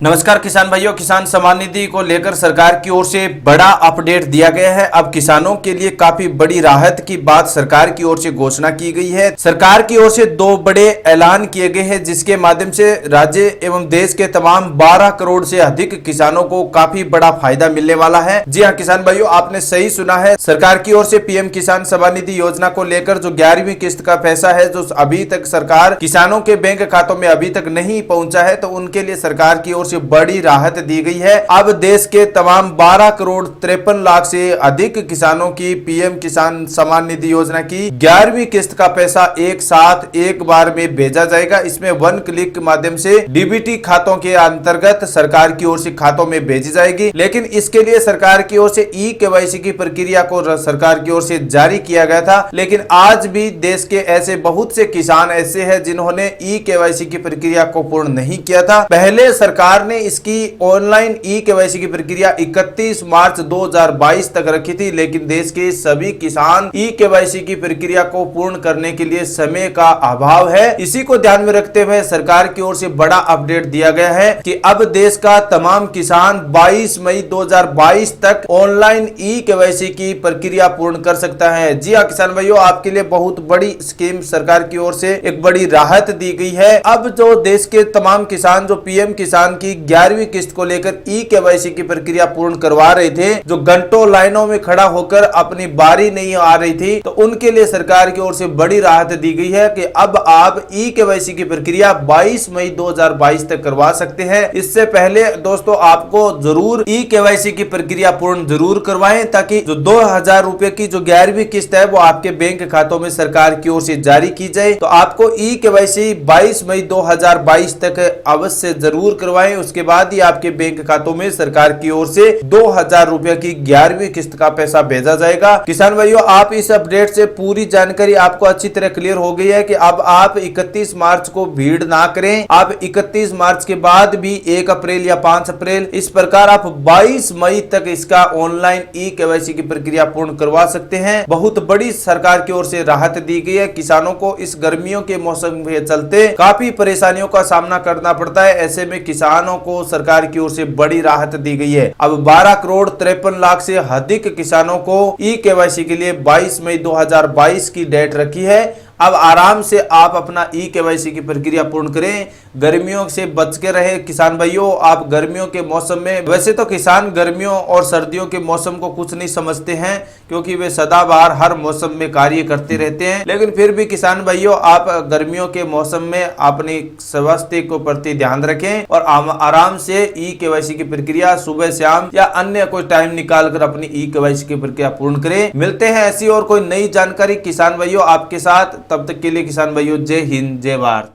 नमस्कार किसान भाइयों, किसान सम्मान निधि को लेकर सरकार की ओर से बड़ा अपडेट दिया गया है। अब किसानों के लिए काफी बड़ी राहत की बात सरकार की ओर से घोषणा की गई है। सरकार की ओर से दो बड़े ऐलान किए गए हैं, जिसके माध्यम से राज्य एवं देश के तमाम 12 करोड़ से अधिक किसानों को काफी बड़ा फायदा मिलने वाला है। जी हाँ किसान भाइयों, आपने सही सुना है। सरकार की ओर से पीएम किसान सम्मान निधि योजना को लेकर जो 11वीं किस्त का पैसा है, जो अभी तक सरकार किसानों के बैंक खातों में अभी तक नहीं पहुंचा है, तो उनके लिए सरकार की ओर से बड़ी राहत दी गई है। अब देश के तमाम 12 करोड़ 53 लाख से अधिक किसानों की पीएम किसान सम्मान निधि योजना की 11वीं किस्त का पैसा एक साथ एक बार में भेजा जाएगा। इसमें 1 क्लिक के माध्यम से डीबीटी खातों के अंतर्गत सरकार की ओर से खातों में भेजी जाएगी। लेकिन इसके लिए सरकार की ओर से ई-केवाईसी की प्रक्रिया को सरकार की ओर से जारी किया गया था। लेकिन आज भी देश के ऐसे बहुत से किसान ऐसे हैं जिन्होंने ई-केवाईसी की प्रक्रिया को पूर्ण नहीं किया था। पहले सरकार ने इसकी ऑनलाइन ई-केवाईसी की प्रक्रिया 31 मार्च 2022 तक रखी थी, लेकिन देश के सभी किसान ई-केवाईसी की प्रक्रिया को पूर्ण करने के लिए समय का अभाव है। इसी को ध्यान में रखते हुए सरकार की ओर से बड़ा अपडेट दिया गया है कि अब देश का तमाम किसान 22 मई 2022 तक ऑनलाइन ई-केवाईसी की प्रक्रिया पूर्ण कर सकता है। जी हाँ किसान भाइयों, आपके लिए बहुत बड़ी स्कीम सरकार की ओर से एक बड़ी राहत दी गई है। अब जो देश के तमाम किसान जो पीएम किसान की 11वीं किस्त को लेकर ई-केवाईसी की प्रक्रिया पूर्ण करवा रहे थे, जो घंटों लाइनों में खड़ा होकर अपनी बारी नहीं आ रही थी, तो उनके लिए सरकार की ओर से बड़ी राहत दी गई है कि अब आप ई-केवाईसी की प्रक्रिया 22 मई 2022 तक करवा सकते हैं। इससे पहले दोस्तों आपको जरूर ई-केवाईसी की प्रक्रिया पूर्ण जरूर करवाएं, ताकि जो 2000 रुपए की जो 11वीं किस्त है वो आपके बैंक खातों में सरकार की ओर से जारी की जाए। तो आपको ई-केवाईसी 22 मई 2022 तक अवश्य जरूर करवाएं। उसके बाद ही आपके बैंक खातों में सरकार की ओर से 2000 रुपए की 11वीं किस्त का पैसा भेजा जाएगा। किसान भाइयों, आप इस अपडेट से पूरी जानकारी आपको अच्छी तरह क्लियर हो गई है कि अब आप 31 मार्च को भीड़ ना करें। आप 31 मार्च के बाद भी 1 अप्रैल या 5 अप्रैल इस प्रकार आप 22 मई तक इसका ऑनलाइन ई-केवाईसी की प्रक्रिया पूर्ण करवा सकते हैं। बहुत बड़ी सरकार की ओर से राहत दी गई है। किसानों को इस गर्मियों के मौसम के चलते काफी परेशानियों का सामना करना पड़ता है। ऐसे में किसानों को सरकार की ओर से बड़ी राहत दी गई है। अब 12 करोड़ 53 लाख से अधिक किसानों को ई-केवाईसी के लिए 22 मई 2022 की डेट रखी है। अब आराम से आप अपना ई-केवाईसी की प्रक्रिया पूर्ण करें। गर्मियों से बच के रहे किसान भाइयों। आप गर्मियों के मौसम में, वैसे तो किसान गर्मियों और सर्दियों के मौसम को कुछ नहीं समझते हैं, क्योंकि वे सदाबहार हर मौसम में कार्य करते रहते हैं। लेकिन फिर भी किसान भाइयों, आप गर्मियों के मौसम में अपने स्वास्थ्य को प्रति ध्यान रखें और आराम से ई-केवाईसी की प्रक्रिया सुबह शाम या अन्य कोई टाइम निकाल कर अपनी ई-केवाईसी की प्रक्रिया पूर्ण करें। मिलते हैं ऐसी और कोई नई जानकारी किसान भाइयों आपके साथ। तब तक के लिए किसान भाइयों, जय हिंद जय भारत।